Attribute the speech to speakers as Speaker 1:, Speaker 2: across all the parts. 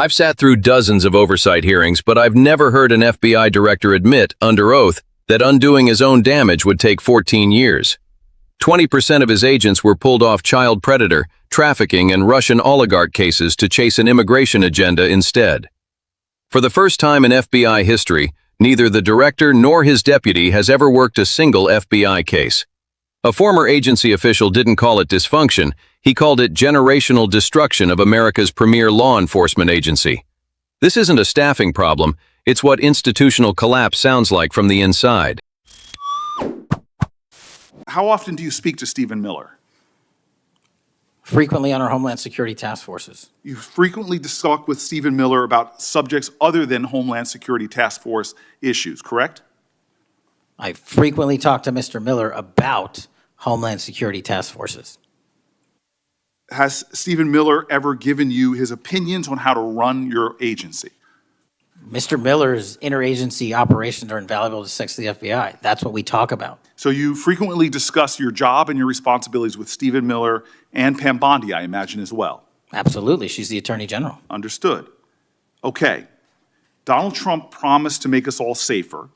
Speaker 1: I've sat through dozens of oversight hearings, but I've never heard an FBI director admit, under oath, that undoing his own damage would take 14 years. 20% of his agents were pulled off child predator, trafficking, and Russian oligarch cases to chase an immigration agenda instead. For the first time in FBI history, neither the director nor his deputy has ever worked a single FBI case. A former agency official didn't call it dysfunction, he called it generational destruction of America's premier law enforcement agency. This isn't a staffing problem, it's what institutional collapse sounds like from the inside.
Speaker 2: How often do you speak to Stephen Miller?
Speaker 3: Frequently on our Homeland Security task forces.
Speaker 2: You frequently talk with Stephen Miller about subjects other than Homeland Security task force issues, correct?
Speaker 3: I frequently talk to Mr. Miller about Homeland Security task forces.
Speaker 2: Has Stephen Miller ever given you his opinions on how to run your agency?
Speaker 3: Mr. Miller's interagency operations are invaluable to the FBI. That's what we talk about.
Speaker 2: So you frequently discuss your job and your responsibilities with Stephen Miller and Pam Bondi, I imagine, as well.
Speaker 3: Absolutely. She's the Attorney General.
Speaker 2: Understood. Okay. Donald Trump promised to make us all safer.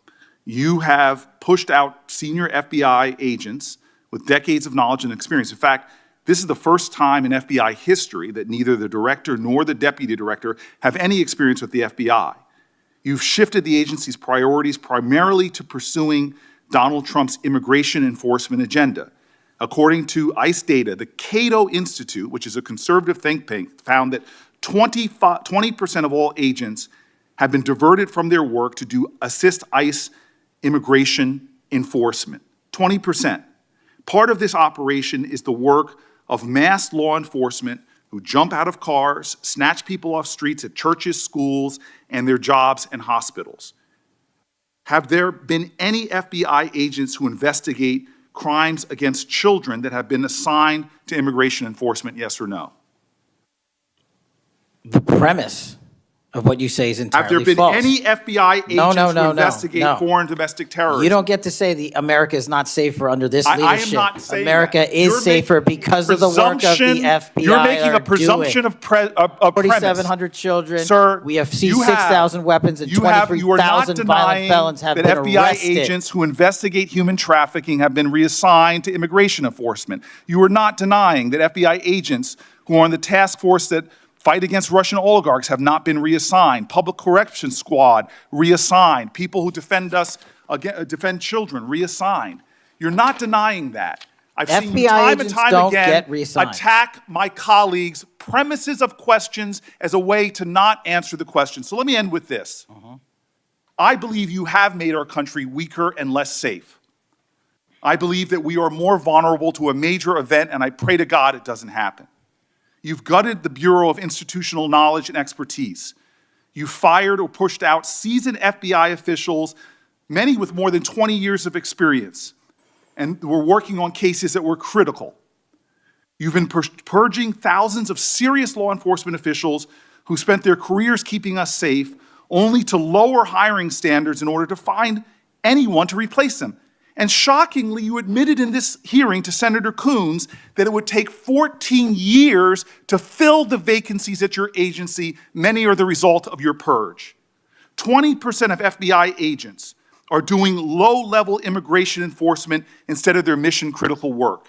Speaker 2: You have pushed out senior FBI agents with decades of knowledge and experience. In fact, this is the first time in FBI history that neither the director nor the deputy director have any experience with the FBI. You've shifted the agency's priorities primarily to pursuing Donald Trump's immigration enforcement agenda. According to ICE data, the Cato Institute, which is a conservative think tank, found that 20% of all agents have been diverted from their work to assist ICE immigration enforcement. 20%. Part of this operation is the work of mass law enforcement who jump out of cars, snatch people off streets at churches, schools, and their jobs and hospitals. Have there been any FBI agents who investigate crimes against children that have been assigned to immigration enforcement, yes or no?
Speaker 3: The premise of what you say is entirely false.
Speaker 2: Have there been any FBI agents who investigate
Speaker 3: no.
Speaker 2: foreign domestic terrorism?
Speaker 3: You don't get to say America is not safer under this leadership.
Speaker 2: I am not saying
Speaker 3: America
Speaker 2: that.
Speaker 3: is safer because of the work of the FBI.
Speaker 2: You're making a presumption of premise.
Speaker 3: 4,700 children.
Speaker 2: Sir,
Speaker 3: we have seized 6,000 weapons and 23,000 violent felons have been
Speaker 2: FBI
Speaker 3: arrested.
Speaker 2: agents who investigate human trafficking have been reassigned to immigration enforcement. You are not denying that FBI agents who are on the task force that fight against Russian oligarchs have not been reassigned. Public Correction Squad, reassigned. People who defend children, reassigned. You're not denying that. I've seen you time and time again attack my colleagues' premises of questions as a way to not answer the question. So let me end with this. I believe you have made our country weaker and less safe. I believe that we are more vulnerable to a major event, and I pray to God it doesn't happen. You've gutted the Bureau of Institutional Knowledge and Expertise. You fired or pushed out seasoned FBI officials, many with more than 20 years of experience, and were working on cases that were critical. You've been purging thousands of serious law enforcement officials who spent their careers keeping us safe, only to lower hiring standards in order to find anyone to replace them. And shockingly, you admitted in this hearing to Senator Coons that it would take 14 years to fill the vacancies at your agency. Many are the result of your purge. 20% of FBI agents are doing low-level immigration enforcement instead of their mission-critical work.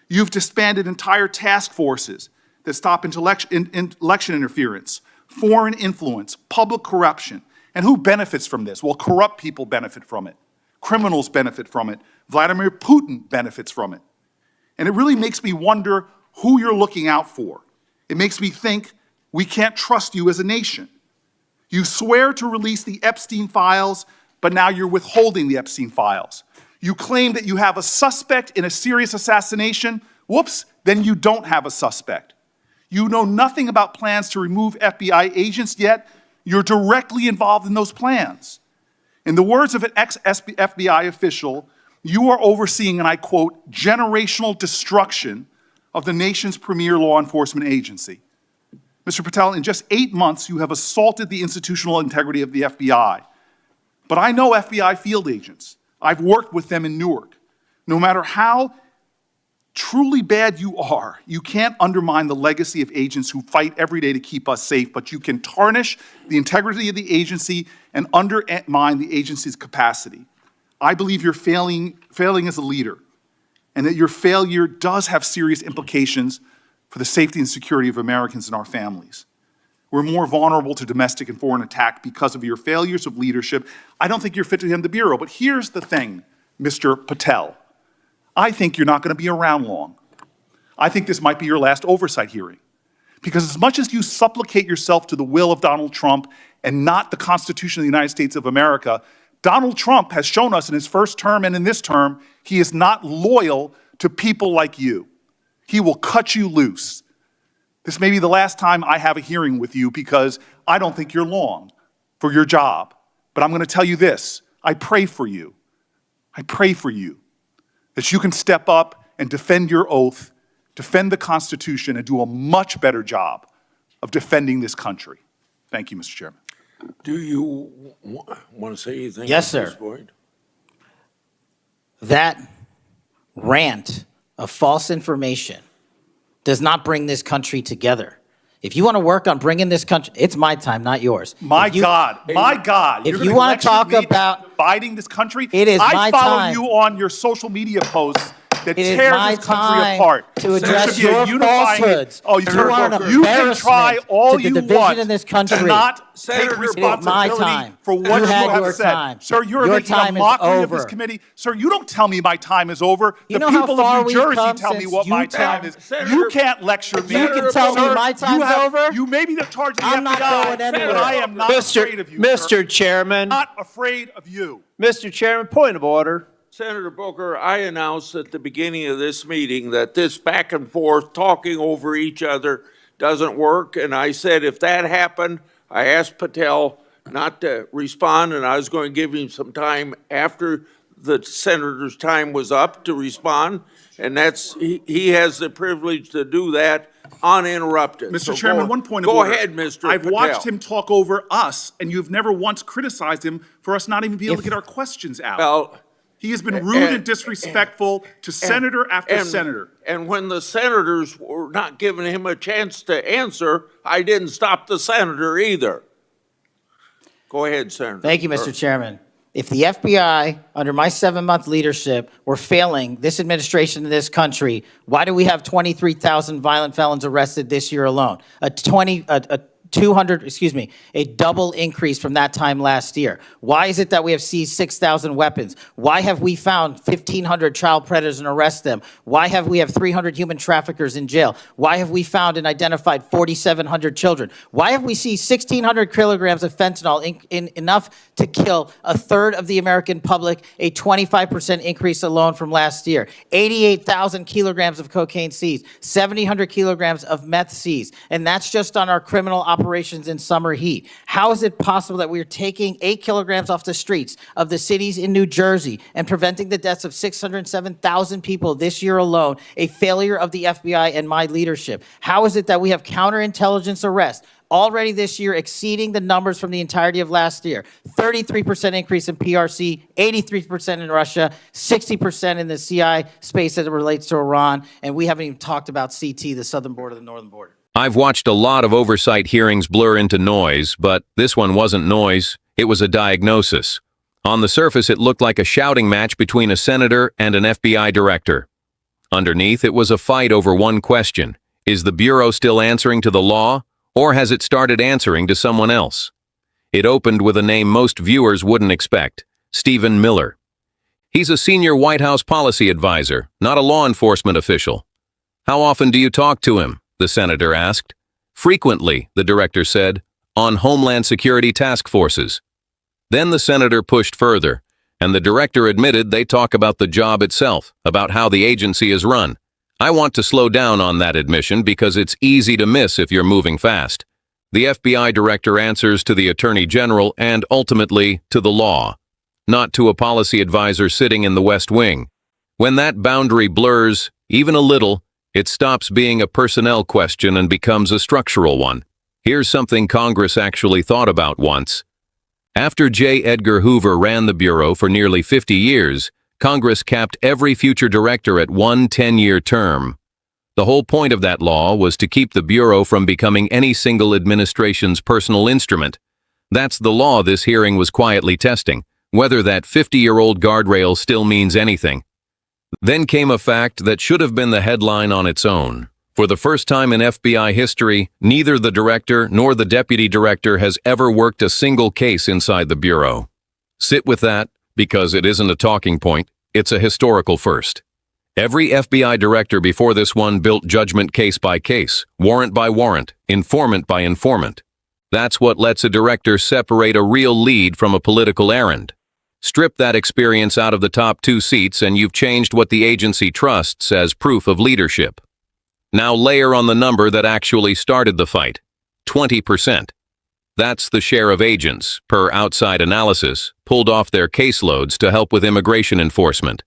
Speaker 2: You've disbanded entire task forces that stop election interference, foreign influence, public corruption. And who benefits from this? Well, corrupt people benefit from it. Criminals benefit from it. Vladimir Putin benefits from it. And it really makes me wonder who you're looking out for. It makes me think we can't trust you as a nation. You swear to release the Epstein files, but now you're withholding the Epstein files. You claim that you have a suspect in a serious assassination. Whoops, then you don't have a suspect. You know nothing about plans to remove FBI agents, yet you're directly involved in those plans. In the words of an ex-FBI official, you are overseeing, and I quote, generational destruction of the nation's premier law enforcement agency. Mr. Patel, in just 8 months, you have assaulted the institutional integrity of the FBI. But I know FBI field agents. I've worked with them in Newark. No matter how truly bad you are, you can't undermine the legacy of agents who fight every day to keep us safe, but you can tarnish the integrity of the agency and undermine the agency's capacity. I believe you're failing as a leader, and that your failure does have serious implications for the safety and security of Americans and our families. We're more vulnerable to domestic and foreign attack because of your failures of leadership. I don't think you're fit to hand the Bureau, but here's the thing, Mr. Patel. I think you're not going to be around long. I think this might be your last oversight hearing. Because as much as you supplicate yourself to the will of Donald Trump and not the Constitution of the United States of America, Donald Trump has shown us in his first term and in this term, he is not loyal to people like you. He will cut you loose. This may be the last time I have a hearing with you because I don't think you're long for your job. But I'm going to tell you this, I pray for you. I pray for you that you can step up and defend your oath, defend the Constitution, and do a much better job of defending this country. Thank you, Mr. Chairman.
Speaker 4: Do you want to say anything?
Speaker 3: Yes,
Speaker 4: at this
Speaker 3: sir.
Speaker 4: point?
Speaker 3: That rant of false information does not bring this country together. If you want to work on bringing this country, it's my time, not yours.
Speaker 2: My God.
Speaker 3: If
Speaker 2: You're
Speaker 3: you
Speaker 2: gonna
Speaker 3: want to
Speaker 2: lecture
Speaker 3: talk
Speaker 2: me
Speaker 3: about
Speaker 2: dividing this country,
Speaker 3: it is
Speaker 2: I
Speaker 3: my
Speaker 2: follow
Speaker 3: time.
Speaker 2: you on your social media posts that
Speaker 3: It is
Speaker 2: tear
Speaker 3: my
Speaker 2: this country
Speaker 3: time
Speaker 2: apart.
Speaker 3: to
Speaker 2: There
Speaker 3: address
Speaker 2: should be a
Speaker 3: your
Speaker 2: unifying-
Speaker 3: falsehoods.
Speaker 2: Oh,
Speaker 3: You are an
Speaker 2: you can try
Speaker 3: embarrassment
Speaker 2: all
Speaker 3: to the
Speaker 2: you
Speaker 3: division
Speaker 2: want
Speaker 3: in this country.
Speaker 2: to not
Speaker 4: Senator,
Speaker 2: take
Speaker 4: it is
Speaker 3: my
Speaker 2: responsibility
Speaker 3: time.
Speaker 2: for
Speaker 3: You
Speaker 2: what you
Speaker 3: had
Speaker 2: have
Speaker 3: your
Speaker 2: said.
Speaker 3: time.
Speaker 2: Sir, you're
Speaker 3: Your
Speaker 2: making a
Speaker 3: time is
Speaker 2: mockery of
Speaker 3: over.
Speaker 2: this committee. Sir, you don't tell me my time is over.
Speaker 3: You
Speaker 2: The
Speaker 3: know how
Speaker 2: people
Speaker 3: far
Speaker 2: of New
Speaker 3: we've
Speaker 2: Jersey
Speaker 3: come
Speaker 2: tell me
Speaker 3: since
Speaker 2: what my
Speaker 3: you
Speaker 2: time
Speaker 3: tell-
Speaker 2: is.
Speaker 4: Senator-
Speaker 2: You can't lecture me.
Speaker 3: You can tell me
Speaker 2: Sir,
Speaker 3: my
Speaker 2: you
Speaker 3: time's
Speaker 2: have-
Speaker 3: over?
Speaker 2: You may be the charge of the
Speaker 3: I'm not
Speaker 2: FBI,
Speaker 3: going anywhere.
Speaker 2: but I am not afraid of you, sir.
Speaker 5: Mr. Chairman,
Speaker 2: Not afraid of you.
Speaker 5: Mr. Chairman, point of order.
Speaker 4: Senator Booker, I announced at the beginning of this meeting that this back and forth, talking over each other, doesn't work. And I said if that happened, I asked Patel not to respond, and I was going to give him some time after the senator's time was up to respond. And he has the privilege to do that uninterrupted.
Speaker 2: Mr.
Speaker 4: So
Speaker 2: Chairman,
Speaker 4: go-
Speaker 2: one point of
Speaker 4: Go
Speaker 2: order.
Speaker 4: ahead, Mr.
Speaker 2: I've
Speaker 4: Patel.
Speaker 2: watched him talk over us, and you've never once criticized him for us not even being able to get our questions out.
Speaker 4: Well,
Speaker 2: He has been rude and disrespectful to senator after senator.
Speaker 4: And when the senators were not giving him a chance to answer, I didn't stop the senator either. Go ahead, Senator.
Speaker 3: Thank you, Mr. Chairman. If the FBI, under my 7-month leadership, were failing this administration in this country, why do we have 23,000 violent felons arrested this year alone? A double increase from that time last year. Why is it that we have seized 6,000 weapons? Why have we found 1,500 child predators and arrested them? Why have we 300 human traffickers in jail? Why have we found and identified 4,700 children? Why have we seized 1,600 kilograms of fentanyl, enough to kill a third of the American public, a 25% increase alone from last year? 88,000 kilograms of cocaine seized, 7,000 kilograms of meth seized, and that's just on our criminal operations in summer heat. How is it possible that we are taking 8 kilograms off the streets of the cities in New Jersey and preventing the deaths of 607,000 people this year alone, a failure of the FBI and my leadership? How is it that we have counterintelligence arrests already this year exceeding the numbers from the entirety of last year? 33% increase in PRC, 83% in Russia, 60% in the CI space as it relates to Iran, and we haven't even talked about CT, the southern border, the northern border.
Speaker 1: I've watched a lot of oversight hearings blur into noise, but this one wasn't noise, it was a diagnosis. On the surface, it looked like a shouting match between a senator and an FBI director. Underneath, it was a fight over one question. Is the Bureau still answering to the law, or has it started answering to someone else? It opened with a name most viewers wouldn't expect, Stephen Miller. He's a senior White House policy advisor, not a law enforcement official. How often do you talk to him? The senator asked. Frequently, the director said, on Homeland Security task forces. Then the senator pushed further, and the director admitted they talk about the job itself, about how the agency is run. I want to slow down on that admission because it's easy to miss if you're moving fast. The FBI director answers to the Attorney General and ultimately to the law, not to a policy advisor sitting in the West Wing. When that boundary blurs, even a little, it stops being a personnel question and becomes a structural one. Here's something Congress actually thought about once. After J. Edgar Hoover ran the Bureau for nearly 50 years, Congress capped every future director at one 10-year term. The whole point of that law was to keep the Bureau from becoming any single administration's personal instrument. That's the law this hearing was quietly testing, whether that 50-year-old guardrail still means anything. Then came a fact that should have been the headline on its own. For the first time in FBI history, neither the director nor the deputy director has ever worked a single case inside the Bureau. Sit with that, because it isn't a talking point, it's a historical first. Every FBI director before this one built judgment case by case, warrant by warrant, informant by informant. That's what lets a director separate a real lead from a political errand. Strip that experience out of the top 2 seats and you've changed what the agency trusts as proof of leadership. Now layer on the number that actually started the fight, 20%. That's the share of agents, per outside analysis, pulled off their caseloads to help with immigration enforcement.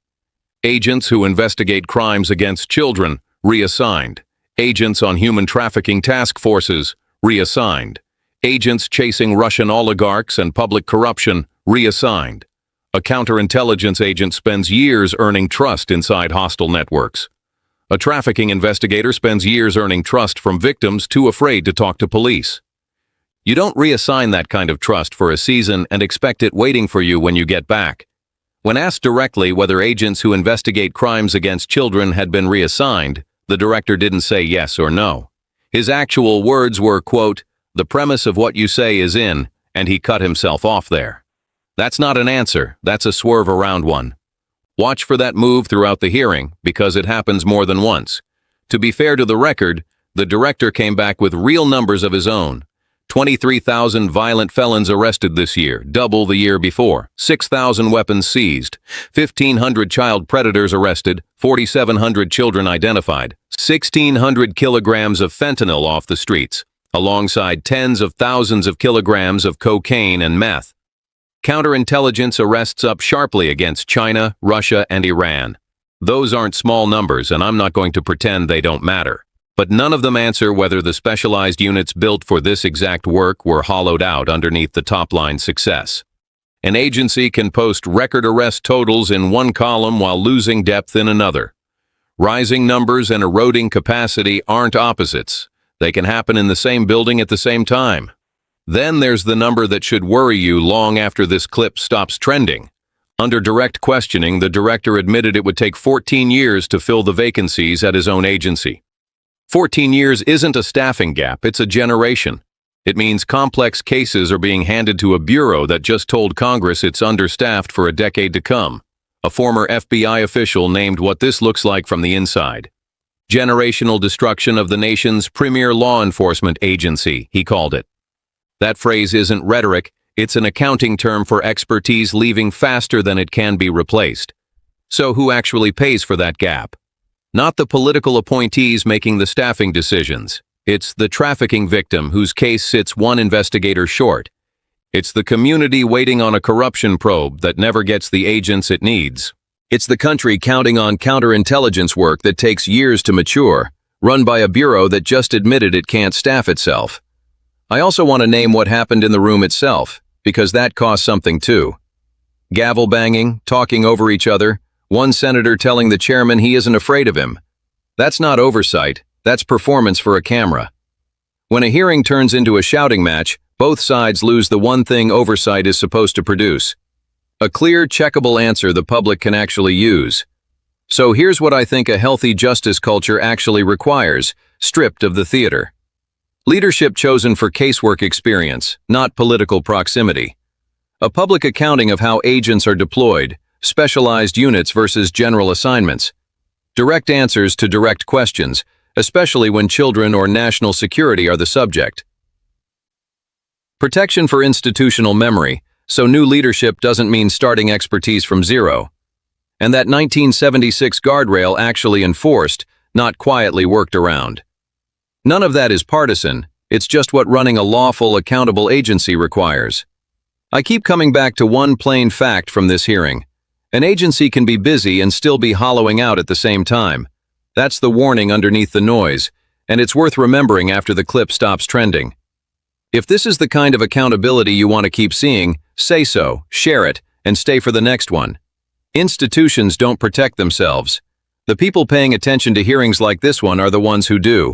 Speaker 1: Agents who investigate crimes against children, reassigned. Agents on human trafficking task forces, reassigned. Agents chasing Russian oligarchs and public corruption, reassigned. A counterintelligence agent spends years earning trust inside hostile networks. A trafficking investigator spends years earning trust from victims too afraid to talk to police. You don't reassign that kind of trust for a season and expect it waiting for you when you get back. When asked directly whether agents who investigate crimes against children had been reassigned, the director didn't say yes or no. His actual words were, quote, "The premise of what you say is in," and he cut himself off there. That's not an answer, that's a swerve around one. Watch for that move throughout the hearing, because it happens more than once. To be fair to the record, the director came back with real numbers of his own. 23,000 violent felons arrested this year, double the year before. 6,000 weapons seized. 1,500 child predators arrested. 4,700 children identified. 1,600 kilograms of fentanyl off the streets, alongside tens of thousands of kilograms of cocaine and meth. Counterintelligence arrests up sharply against China, Russia, and Iran. Those aren't small numbers, and I'm not going to pretend they don't matter. But none of them answer whether the specialized units built for this exact work were hollowed out underneath the top-line success. An agency can post record arrest totals in one column while losing depth in another. Rising numbers and eroding capacity aren't opposites. They can happen in the same building at the same time. Then there's the number that should worry you long after this clip stops trending. Under direct questioning, the director admitted it would take 14 years to fill the vacancies at his own agency. 14 years isn't a staffing gap, it's a generation. It means complex cases are being handed to a bureau that just told Congress it's understaffed for a decade to come. A former FBI official named what this looks like from the inside. Generational destruction of the nation's premier law enforcement agency, he called it. That phrase isn't rhetoric, it's an accounting term for expertise leaving faster than it can be replaced. So who actually pays for that gap? Not the political appointees making the staffing decisions. It's the trafficking victim whose case sits one investigator short. It's the community waiting on a corruption probe that never gets the agents it needs. It's the country counting on counterintelligence work that takes years to mature, run by a bureau that just admitted it can't staff itself. I also want to name what happened in the room itself, because that costs something too. Gavel banging, talking over each other, one senator telling the chairman he isn't afraid of him. That's not oversight, that's performance for a camera. When a hearing turns into a shouting match, both sides lose the one thing oversight is supposed to produce. A clear, checkable answer the public can actually use. So here's what I think a healthy justice culture actually requires, stripped of the theater. Leadership chosen for casework experience, not political proximity. A public accounting of how agents are deployed, specialized units versus general assignments. Direct answers to direct questions, especially when children or national security are the subject. Protection for institutional memory, so new leadership doesn't mean starting expertise from zero. And that 1976 guardrail actually enforced, not quietly worked around. None of that is partisan, it's just what running a lawful, accountable agency requires. I keep coming back to one plain fact from this hearing. An agency can be busy and still be hollowing out at the same time. That's the warning underneath the noise, and it's worth remembering after the clip stops trending. If this is the kind of accountability you want to keep seeing, say so, share it, and stay for the next one. Institutions don't protect themselves. The people paying attention to hearings like this one are the ones who do.